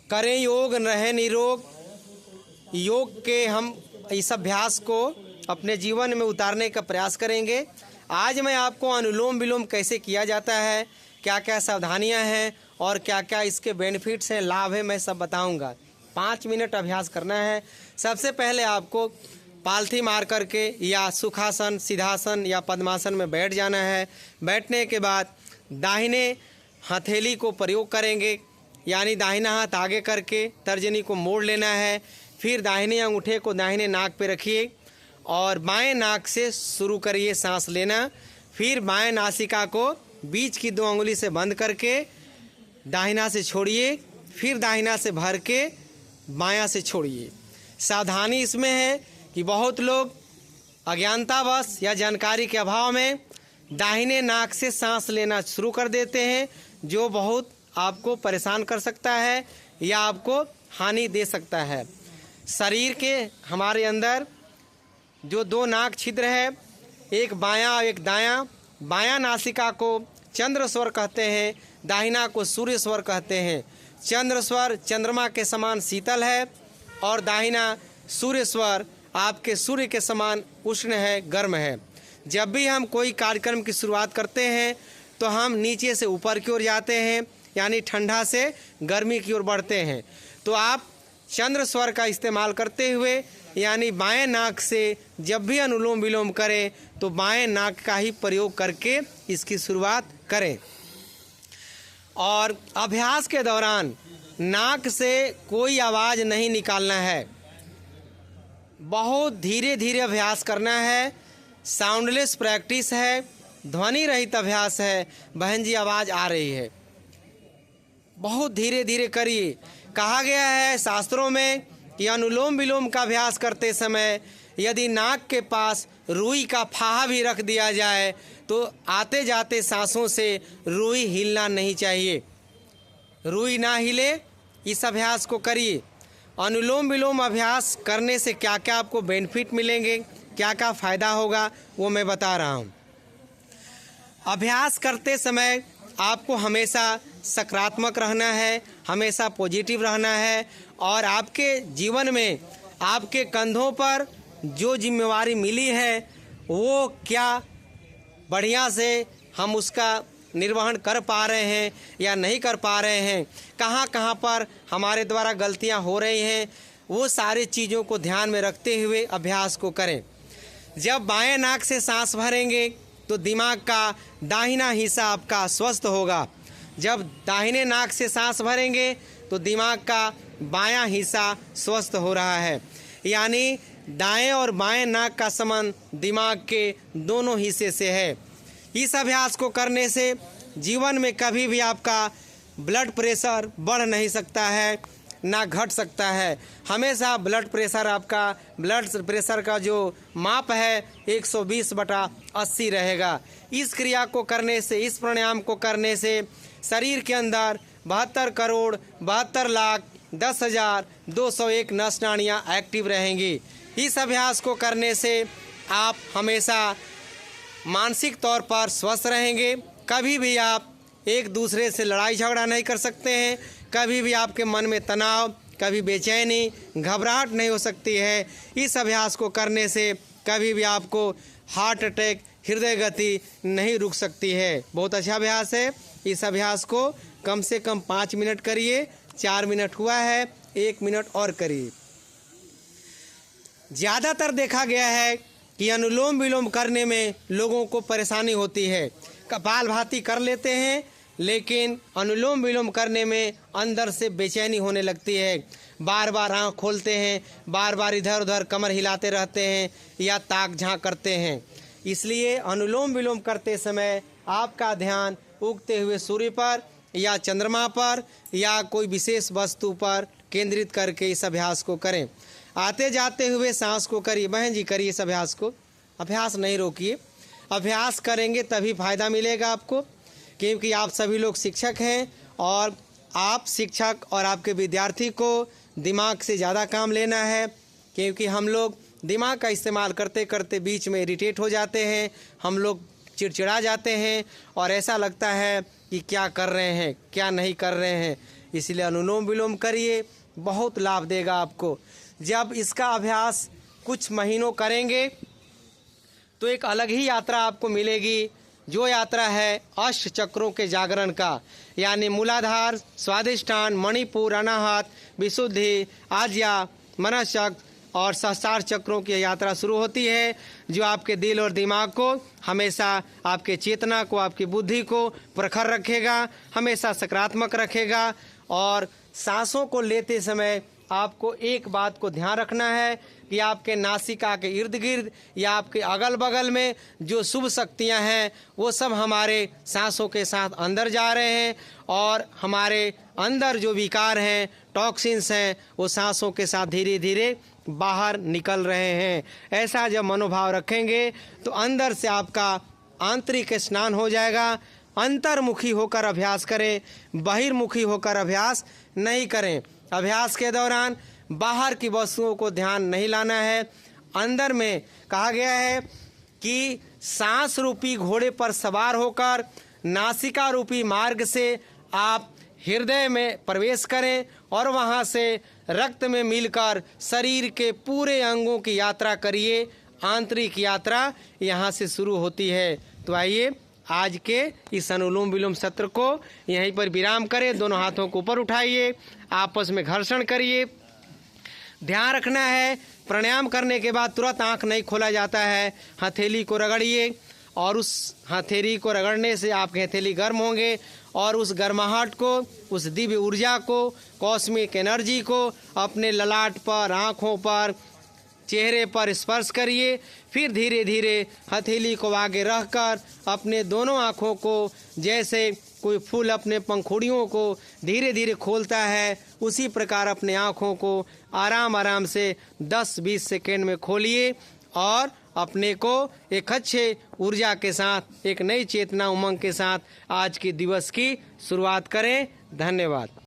करें योग, रहें निरोग। योग के हम इस अभ्यास को अपने जीवन में उतारने का प्रयास करेंगे। आज मैं आपको अनुलोम विलोम कैसे किया जाता है, क्या क्या सावधानियां हैं और क्या क्या इसके बेनिफिट्स हैं, लाभ है, मैं सब बताऊंगा। 5 मिनट अभ्यास करना है। सबसे पहले आपको पालथी मार करके या सुखासन, सिद्धासन या पद्मासन में बैठ जाना है। बैठने के बाद दाहिने हथेली को प्रयोग करेंगे, यानी दाहिना हाथ आगे करके तर्जनी को मोड़ लेना है। फिर दाहिने अंगूठे को दाहिने नाक पे रखिए और बाएं नाक से शुरू करिए सांस लेना। फिर बाएं नासिका को बीच की 2 उंगली से बंद करके दाहिना से छोड़िए। फिर दाहिना से भर के बायां से छोड़िए। सावधानी इसमें है कि बहुत लोग अज्ञानतावश या जानकारी के अभाव में दाहिने नाक से सांस लेना शुरू कर देते हैं, जो बहुत आपको परेशान कर सकता है या आपको हानि दे सकता है। शरीर के हमारे अंदर जो 2 नाक छिद्र है, एक बायां और एक दायां। बायां नासिका को चंद्र स्वर कहते हैं, दाहिना को सूर्य स्वर कहते हैं। चंद्र स्वर चंद्रमा के समान शीतल है और दाहिना सूर्य स्वर आपके सूर्य के समान उष्ण है, गर्म है। जब भी हम कोई कार्यक्रम की शुरुआत करते हैं तो हम नीचे से ऊपर की ओर जाते हैं, यानी ठंडा से गर्मी की ओर बढ़ते हैं। तो आप चंद्र स्वर का इस्तेमाल करते हुए, यानी बाएं नाक से जब भी अनुलोम विलोम करें तो बाएं नाक का ही प्रयोग करके इसकी शुरुआत करें। और अभ्यास के दौरान नाक से कोई आवाज़ नहीं निकालना है, बहुत धीरे धीरे अभ्यास करना है। साउंडलेस प्रैक्टिस है, ध्वनि रहित अभ्यास है। बहन जी आवाज़ आ रही है, बहुत धीरे धीरे करिए। कहा गया है शास्त्रों में कि अनुलोम विलोम का अभ्यास करते समय यदि नाक के पास रुई का फाहा भी रख दिया जाए तो आते जाते सांसों से रुई हिलना नहीं चाहिए। रुई ना हिले, इस अभ्यास को करिए। अनुलोम विलोम अभ्यास करने से क्या क्या आपको बेनिफिट मिलेंगे, क्या क्या फ़ायदा होगा, वो मैं बता रहा हूँ। अभ्यास करते समय आपको हमेशा सकारात्मक रहना है, हमेशा पॉजिटिव रहना है और आपके जीवन में आपके कंधों पर जो जिम्मेवारी मिली है वो क्या बढ़िया से हम उसका निर्वहन कर पा रहे हैं या नहीं कर पा रहे हैं, कहाँ कहाँ पर हमारे द्वारा गलतियाँ हो रही हैं, वो सारी चीज़ों को ध्यान में रखते हुए अभ्यास को करें। जब बाएं नाक से सांस भरेंगे तो दिमाग का दाहिना हिस्सा आपका स्वस्थ होगा। जब दाहिने नाक से सांस भरेंगे तो दिमाग का बायां हिस्सा स्वस्थ हो रहा है, यानी दाएं और बाएं नाक का संबंध दिमाग के दोनों हिस्से से है। इस अभ्यास को करने से जीवन में कभी भी आपका ब्लड प्रेशर बढ़ नहीं सकता है, ना घट सकता है। हमेशा ब्लड प्रेशर का जो माप है 120/80 रहेगा। इस क्रिया को करने से, इस प्राणायाम को करने से शरीर के अंदर 72,72,10,201 नस नाड़ियाँ एक्टिव रहेंगी। इस अभ्यास को करने से आप हमेशा मानसिक तौर पर स्वस्थ रहेंगे। कभी भी आप एक दूसरे से लड़ाई झगड़ा नहीं कर सकते हैं, कभी भी आपके मन में तनाव, कभी बेचैनी, घबराहट नहीं हो सकती है। इस अभ्यास को करने से कभी भी आपको हार्ट अटैक, हृदय गति नहीं रुक सकती है। बहुत अच्छा अभ्यास है। इस अभ्यास को कम से कम 5 मिनट करिए। 4 मिनट हुआ है, 1 मिनट और करिए। ज़्यादातर देखा गया है कि अनुलोम विलोम करने में लोगों को परेशानी होती है। कपालभाति कर लेते हैं, लेकिन अनुलोम विलोम करने में अंदर से बेचैनी होने लगती है। बार बार आँख खोलते हैं, बार बार इधर उधर कमर हिलाते रहते हैं या ताक झाँक करते हैं। इसलिए अनुलोम विलोम करते समय आपका ध्यान उगते हुए सूर्य पर या चंद्रमा पर या कोई विशेष वस्तु पर केंद्रित करके इस अभ्यास को करें। आते जाते हुए सांस को करिए। बहन जी करिए इस अभ्यास को, अभ्यास नहीं रोकिए। अभ्यास करेंगे तभी फायदा मिलेगा आपको, क्योंकि आप सभी लोग शिक्षक हैं और आप शिक्षक और आपके विद्यार्थी को दिमाग से ज़्यादा काम लेना है, क्योंकि हम लोग दिमाग का इस्तेमाल करते करते बीच में इरिटेट हो जाते हैं, हम लोग चिड़चिड़ा जाते हैं और ऐसा लगता है कि क्या कर रहे हैं क्या नहीं कर रहे हैं। इसलिए अनुलोम विलोम करिए, बहुत लाभ देगा आपको। जब इसका अभ्यास कुछ महीनों करेंगे तो एक अलग ही यात्रा आपको मिलेगी, जो यात्रा है अष्ट चक्रों के जागरण का, यानी मूलाधार, स्वादिष्ठान, मणिपुर, अनाहत, विशुद्धि, आज्ञा, मनश्चक्र और सहस्त्रार चक्रों की यात्रा शुरू होती है, जो आपके दिल और दिमाग को हमेशा, आपके चेतना को, आपकी बुद्धि को प्रखर रखेगा, हमेशा सकारात्मक रखेगा। और सांसों को लेते समय आपको एक बात को ध्यान रखना है कि आपके नासिका के इर्द गिर्द या आपके अगल बगल में जो शुभ शक्तियां हैं वो सब हमारे सांसों के साथ अंदर जा रहे हैं, और हमारे अंदर जो विकार हैं, टॉक्सिन्स हैं, वो सांसों के साथ धीरे धीरे बाहर निकल रहे हैं। ऐसा जब मनोभाव रखेंगे तो अंदर से आपका आंतरिक स्नान हो जाएगा। अंतर्मुखी होकर अभ्यास करें, बहिर्मुखी होकर अभ्यास नहीं करें। अभ्यास के दौरान बाहर की वस्तुओं को ध्यान नहीं लाना है। अंदर में कहा गया है कि सांस रूपी घोड़े पर सवार होकर नासिका रूपी मार्ग से आप हृदय में प्रवेश करें और वहां से रक्त में मिलकर शरीर के पूरे अंगों की यात्रा करिए। आंतरिक यात्रा यहाँ से शुरू होती है। तो आइए आज के इस अनुलोम विलोम सत्र को यहीं पर विराम करें। दोनों हाथों को ऊपर उठाइए, आपस में घर्षण करिए। ध्यान रखना है, प्राणायाम करने के बाद तुरंत आंख नहीं खोला जाता है। हथेली को रगड़िए और उस हथेली को रगड़ने से आपकी हथेली गर्म होंगे, और उस गर्माहट को, उस दिव्य ऊर्जा को, कॉस्मिक एनर्जी को अपने ललाट पर, आँखों पर, चेहरे पर स्पर्श करिए। फिर धीरे धीरे हथेली को आगे रखकर अपने दोनों आँखों को, जैसे कोई फूल अपने पंखुड़ियों को धीरे धीरे खोलता है, उसी प्रकार अपने आँखों को आराम आराम से 10-20 सेकेंड में खोलिए और अपने को एक अच्छे ऊर्जा के साथ, एक नई चेतना उमंग के साथ आज के दिवस की शुरुआत करें। धन्यवाद।